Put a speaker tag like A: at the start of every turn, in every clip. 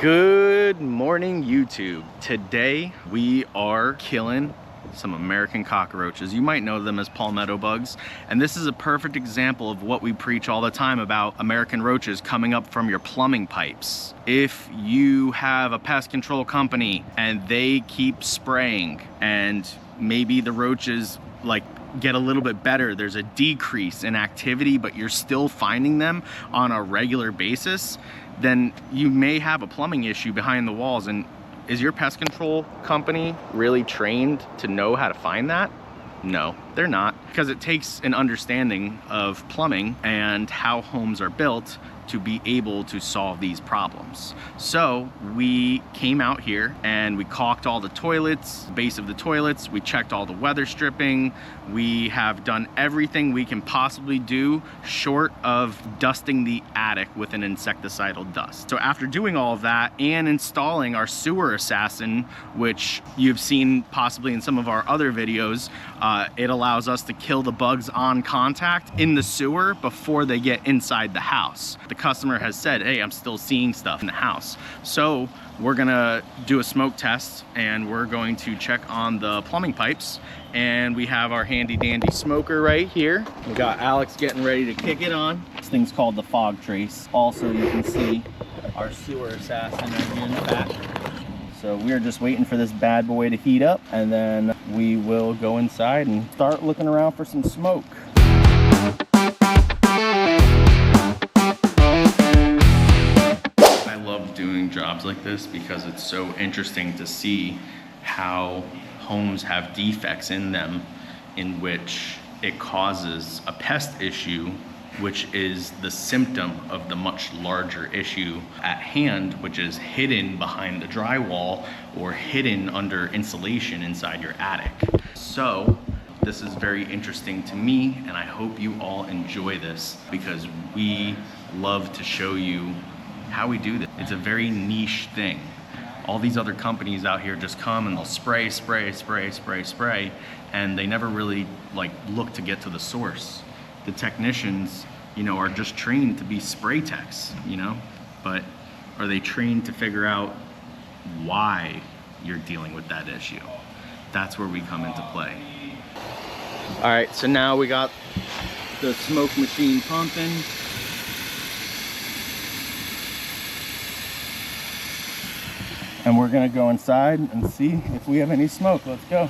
A: Good morning, YouTube. Today we are killing some American cockroaches. You might know them as palmetto bugs, and this is a perfect example of what we preach all the time about American roaches coming up from your plumbing pipes. If you have a pest control company and they keep spraying and maybe the roaches get a little bit better, there's a decrease in activity, but you're still finding them on a regular basis, then you may have a plumbing issue behind the walls. And is your pest control company really trained to know how to find that? No, they're not, because it takes an understanding of plumbing and how homes are built to be able to solve these problems. So we came out here and we caulked all the toilets, base of the toilets, we checked all the weather stripping, we have done everything we can possibly do short of dusting the attic with an insecticidal dust. So after doing all of that and installing our sewer assassin, which you've seen possibly in some of our other videos, it allows us to kill the bugs on contact in the sewer before they get inside the house. The customer has said, hey, I'm still seeing stuff in the house. So we're gonna do a smoke test and we're going to check on the plumbing pipes. And we have our handy dandy smoker right here. We got Alex getting ready to kick it on. This thing's called the fog trace. Also, you can see our sewer assassin right here in the back. So we're just waiting for this bad boy to heat up, and then we will go inside and start looking around for some smoke. I love doing jobs like this because it's so interesting to see how homes have defects in them in which it causes a pest issue, which is the symptom of the much larger issue at hand, which is hidden behind the drywall or hidden under insulation inside your attic. So this is very interesting to me, and I hope you all enjoy this because we love to show you how we do this. It's a very niche thing. All these other companies out here just come and they'll spray, and they never really look to get to the source. The technicians, are just trained to be spray techs, but are they trained to figure out why you're dealing with that issue? That's where we come into play. All right, so now we got the smoke machine pumping. And we're gonna go inside and see if we have any smoke. Let's go.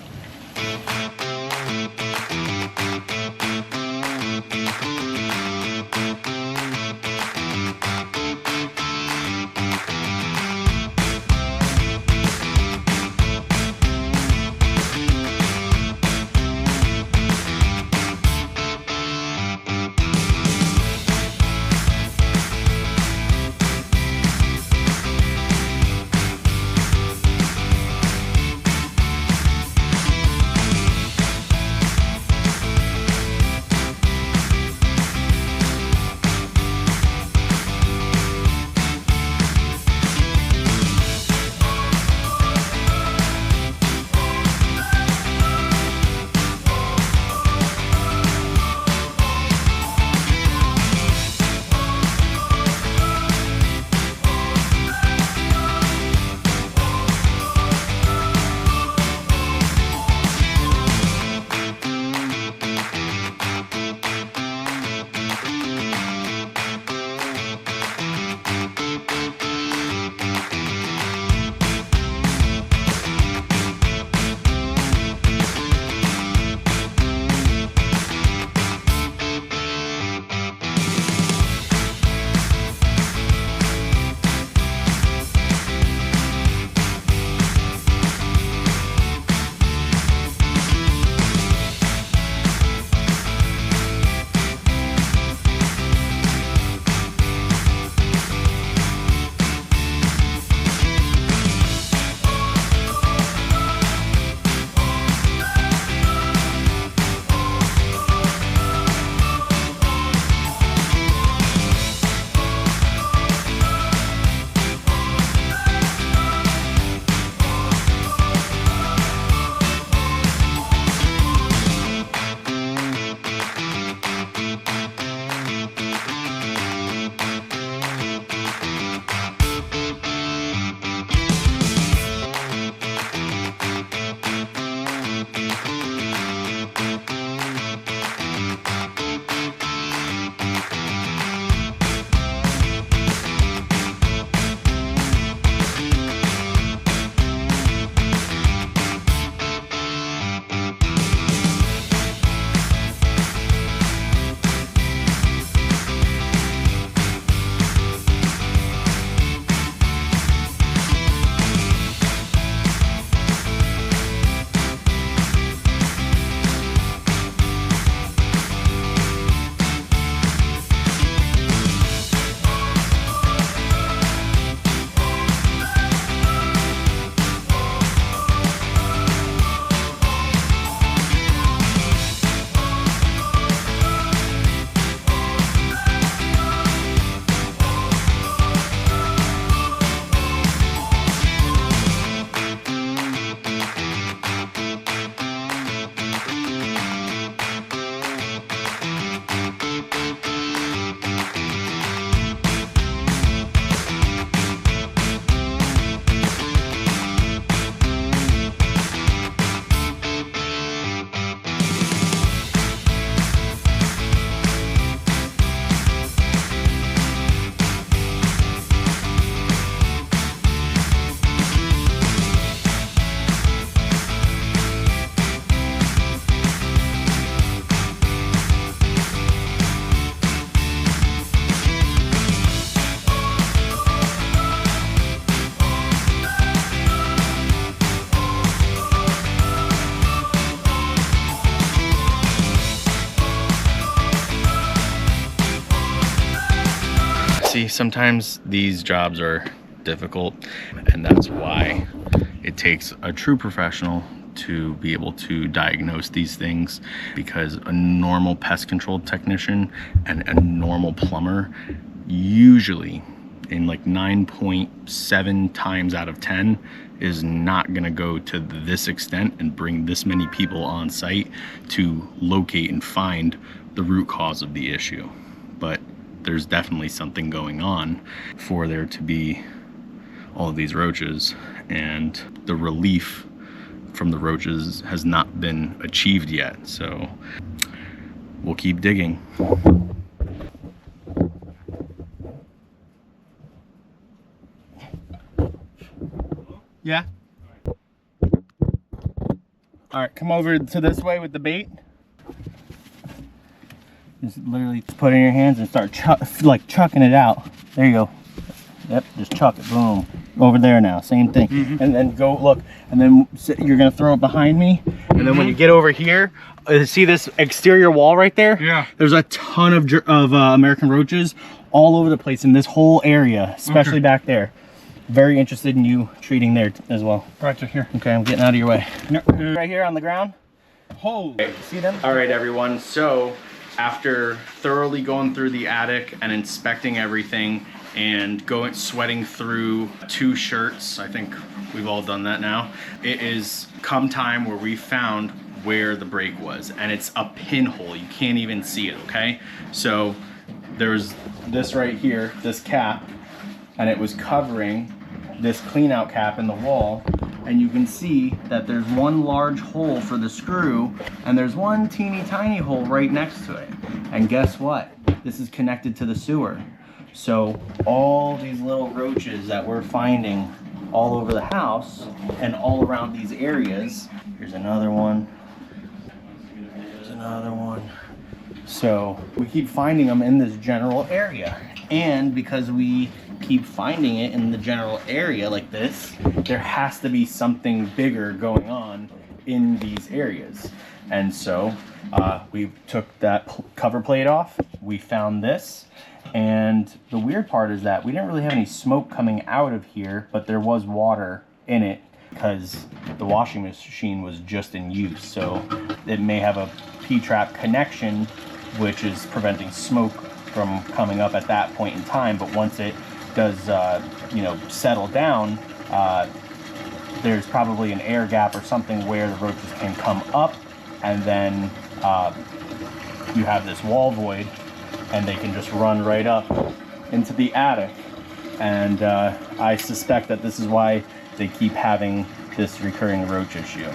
A: sometimes these jobs are difficult, and that's why it takes a true professional to be able to diagnose these things, because a normal pest control technician and a normal plumber usually in like 9.7 times out of 10 is not going to go to this extent and bring this many people on site to locate and find the root cause of the issue. But there's definitely something going on for there to be all of these roaches, and the relief from the roaches has not been achieved yet. So we'll keep digging. Yeah. All right, come over to this way with the bait. Just literally put it in your hands and start chucking it out. There you go. Yep, just chuck it. Boom. Over there now, same thing. And then go look, and then you're gonna throw it behind me, and then when you get over here, see this exterior wall right there? Yeah. There's a ton of American roaches all over the place in this whole area, especially back there. Very interested in you treating there as well. Right here. Okay, I'm getting out of your way. Right here on the ground. Holy. See them? All right, everyone. So after thoroughly going through the attic and inspecting everything and sweating through 2 shirts, I think we've all done that now, it is come time where we found where the break was, and it's a pinhole. You can't even see it, okay? So there's this right here, this cap, and it was covering this clean out cap in the wall, and you can see that there's one large hole for the screw, and there's one teeny tiny hole right next to it. And guess what? This is connected to the sewer. So all these little roaches that we're finding all over the house and all around these areas, here's another one, there's another one. So we keep finding them in this general area, and because we keep finding it in the general area like this, there has to be something bigger going on in these areas. And so we took that cover plate off, we found this, and the weird part is that we didn't really have any smoke coming out of here, but there was water in it because the washing machine was just in use. So it may have a P-trap connection, which is preventing smoke from coming up at that point in time. But once it does, settle down, there's probably an air gap or something where the roaches can come up, and then you have this wall void, and they can just run right up into the attic. And I suspect that this is why they keep having this recurring roach issue.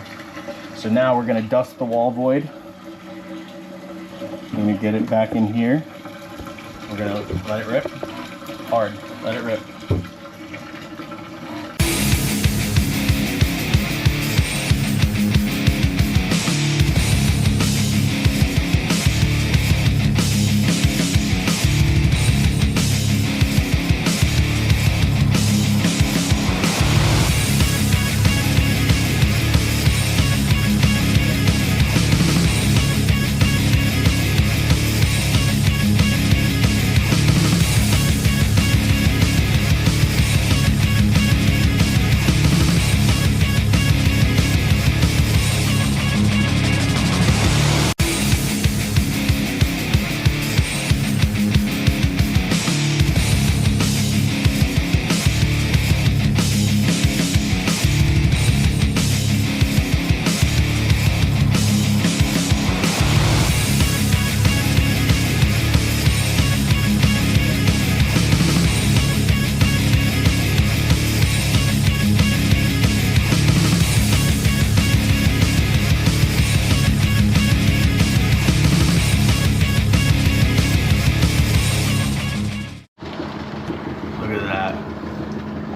A: So now we're gonna dust the wall void. Let me get it back in here. We're gonna let it rip. Hard, let it rip.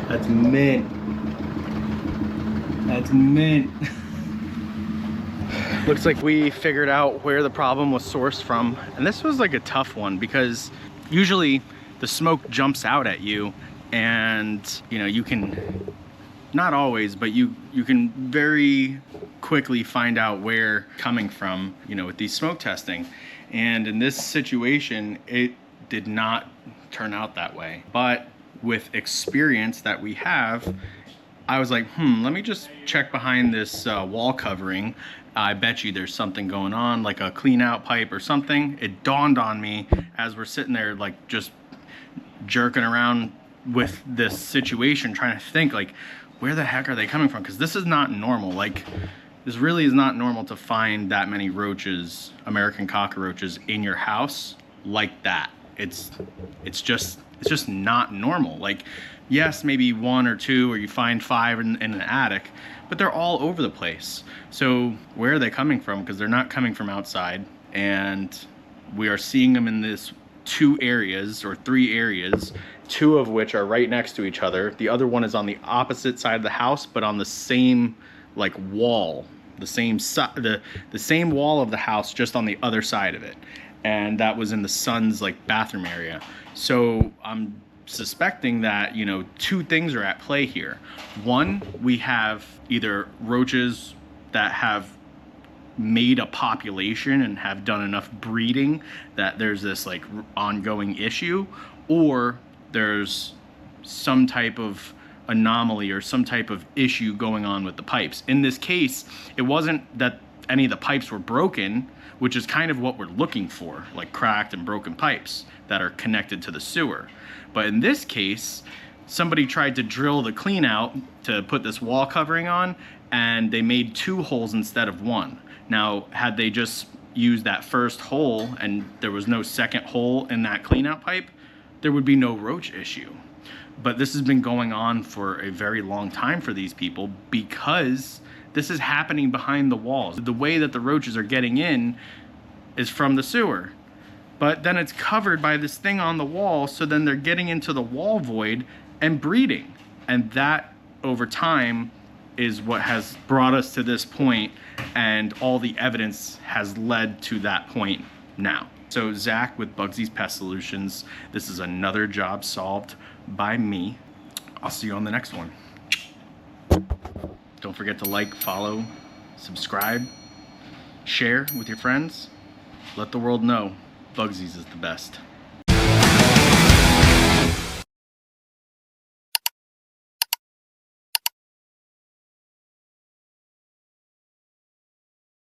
A: That's mint. That's mint. Looks like we figured out where the problem was sourced from. And this was like a tough one because usually the smoke jumps out at you and you can, not always, but you can very quickly find out where coming from, with these smoke testing. And in this situation, it did not turn out that way. But with experience that we have, I was like, let me just check behind this wall covering. I bet you there's something going on, like a clean out pipe or something. It dawned on me as we're sitting there, like just jerking around with this situation, trying to think like, where the heck are they coming from? Because this is not normal. Like, this really is not normal to find that many roaches, American cockroaches, in your house like that. It's just not normal. Like, yes, maybe 1 or 2, or you find 5 in an attic, but they're all over the place. So where are they coming from? Because they're not coming from outside, and we are seeing them in this 2 areas or 3 areas, 2 of which are right next to each other. The other one is on the opposite side of the house, but on the same like wall, the same wall of the house, just on the other side of it. And that was in the son's like bathroom area. So I'm suspecting that, you know, 2 things are at play here. One, we have either roaches that have made a population and have done enough breeding that there's this like ongoing issue, or there's some type of anomaly or some type of issue going on with the pipes. In this case, it wasn't that any of the pipes were broken, which is kind of what we're looking for, like cracked and broken pipes that are connected to the sewer. But in this case, somebody tried to drill the clean out to put this wall covering on, and they made 2 holes instead of 1. Now, had they just used that first hole and there was no second hole in that clean out pipe, there would be no roach issue. But this has been going on for a very long time for these people, because this is happening behind the walls. The way that the roaches are getting in is from the sewer, but then it's covered by this thing on the wall, so then they're getting into the wall void and breeding. And that, over time, is what has brought us to this point, and all the evidence has led to that point now. So Zach with Bugsy's Pest Solutions, this is another job solved by me. I'll see you on the next one. Don't forget to like, follow, subscribe, share with your friends. Let the world know Bugsy's is the best.